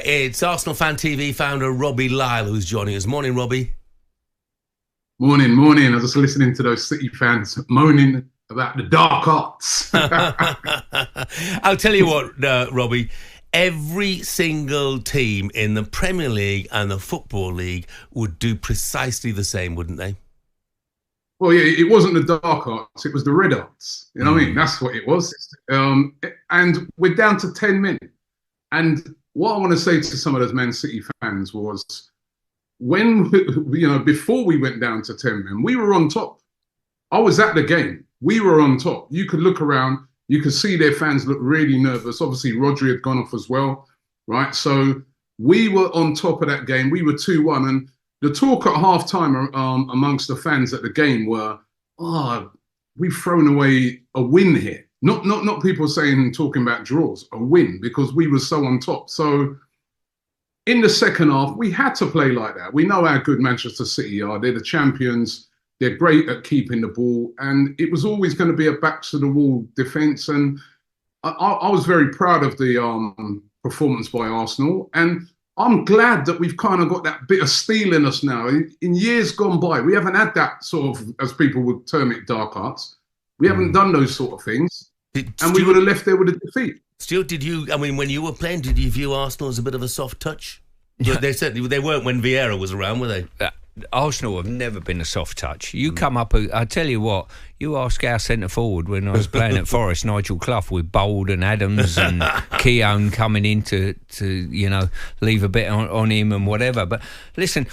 It's Arsenal Fan TV founder Robbie Lyle who's joining us. Morning, Robbie. Morning, morning. I was just listening to those City fans moaning about the dark arts. I'll tell you what, Robbie, every single team in the Premier League and the Football League would do precisely the same, wouldn't they? Well, yeah, it wasn't the dark arts, it was the red arts. You know what I mean? That's what it was. And we're down to 10 men. And what I want to say to some of those Man City fans was, when, before we went down to 10 men, we were on top. I was at the game. We were on top. You could look around. You could see their fans look really nervous. Obviously, Rodri had gone off as well, right? So we were on top of that game. We were 2-1. And the talk at half-time amongst the fans at the game were, we've thrown away a win here. Not people talking about draws, a win, because we were so on top. So in the second half, we had to play like that. We know how good Manchester City are. They're the champions. They're great at keeping the ball. And it was always going to be a backs-to-the-wall defence. And I was very proud of the performance by Arsenal. And I'm glad that we've kind of got that bit of steel in us now. In years gone by, we haven't had that sort of, as people would term it, dark arts. We haven't done those sort of things. And we would have left there with a defeat. Stuart, when you were playing, did you view Arsenal as a bit of a soft touch? They certainly they weren't when Vieira was around, were they? Arsenal have never been a soft touch. You come up, I tell you what, you ask our centre forward when I was playing at Forest, Nigel Clough, with Bold and Adams and Keown coming in to leave a bit on him and whatever. But listen,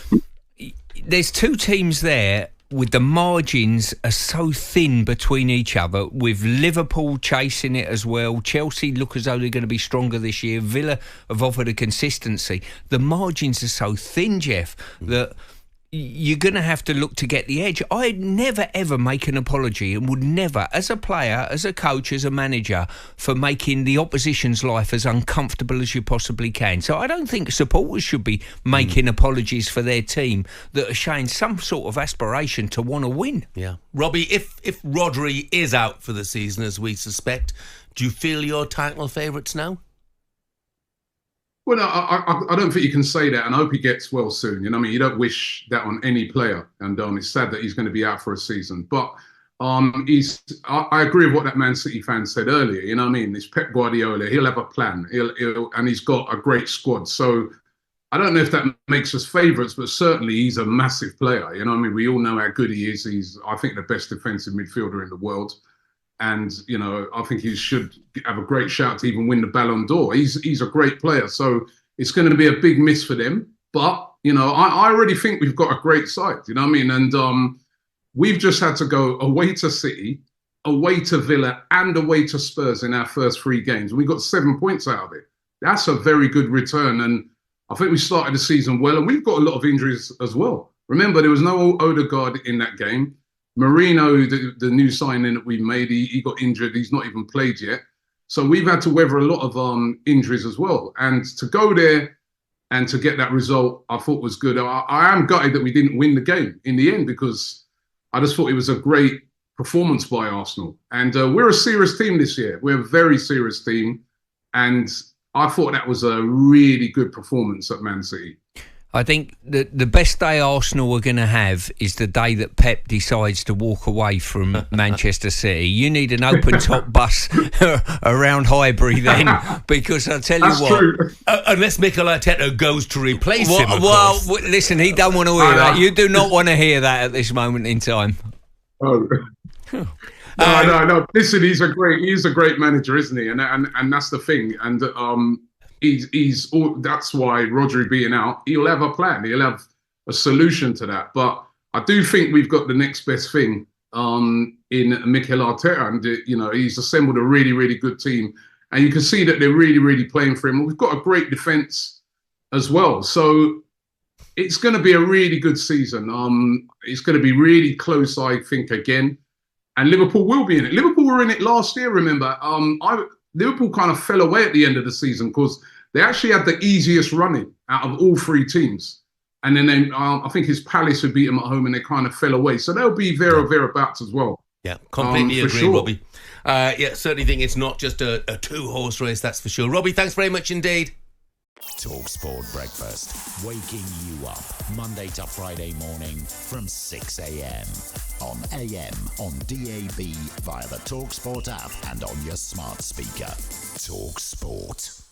there's two teams there with the margins are so thin between each other, with Liverpool chasing it as well. Chelsea look as though they're going to be stronger this year. Villa have offered a consistency. The margins are so thin, Jeff, that you're going to have to look to get the edge. I'd never, ever make an apology, and would never, as a player, as a coach, as a manager, for making the opposition's life as uncomfortable as you possibly can. So I don't think supporters should be making apologies for their team that are showing some sort of aspiration to want to win. Yeah. Robbie, if Rodri is out for the season, as we suspect, do you feel you're title favourites now? Well, I don't think you can say that, and I hope he gets well soon. You know what I mean? You don't wish that on any player, and it's sad that he's going to be out for a season. But I agree with what that Man City fan said earlier. You know what I mean? It's Pep Guardiola. He'll have a plan. And he's got a great squad. So I don't know if that makes us favourites, but certainly he's a massive player. You know what I mean? We all know how good he is. He's, I think, the best defensive midfielder in the world. And, I think he should have a great shout to even win the Ballon d'Or. He's a great player. So it's going to be a big miss for them. But, I already think we've got a great side, you know what I mean? And we've just had to go away to City, away to Villa, and away to Spurs in our first 3 games. We got 7 points out of it. That's a very good return. And I think we started the season well. And we've got a lot of injuries as well. Remember, there was no Odegaard in that game. Marino, the new signing that we made, he got injured. He's not even played yet. So we've had to weather a lot of injuries as well. And to go there and to get that result, I thought was good. I am gutted that we didn't win the game in the end, because I just thought it was a great performance by Arsenal. And we're a serious team this year. We're a very serious team. And I thought that was a really good performance at Man City. I think the best day Arsenal are going to have is the day that Pep decides to walk away from Manchester City. You need an open-top bus around Highbury then, because I'll tell you what... unless Mikel Arteta goes to replace him, of well, course. Listen, he don't want to hear that. You do not want to hear that at this moment in time. Oh. No. Listen, he's a great manager, isn't he? And that's the thing. And that's why Rodri being out, he'll have a plan. He'll have a solution to that. But I do think we've got the next best thing in Mikel Arteta, and he's assembled a really, really good team, and you can see that they're really, really playing for him. We've got a great defence as well, so it's going to be a really good season. It's going to be really close, I think, again, and Liverpool will be in it. Liverpool were in it last year, remember? Liverpool kind of fell away at the end of the season because they actually had the easiest running out of all 3 teams. And then I think his Palace would beat them at home, and they kind of fell away. So they'll be thereabouts as well. Yeah, completely agree, sure. Robbie. Certainly think it's not just a 2-horse race, that's for sure. Robbie, thanks very much indeed. talkSPORT Breakfast, waking you up Monday to Friday morning from 6 a.m. on AM, on DAB, via the talkSPORT app and on your smart speaker. talkSPORT.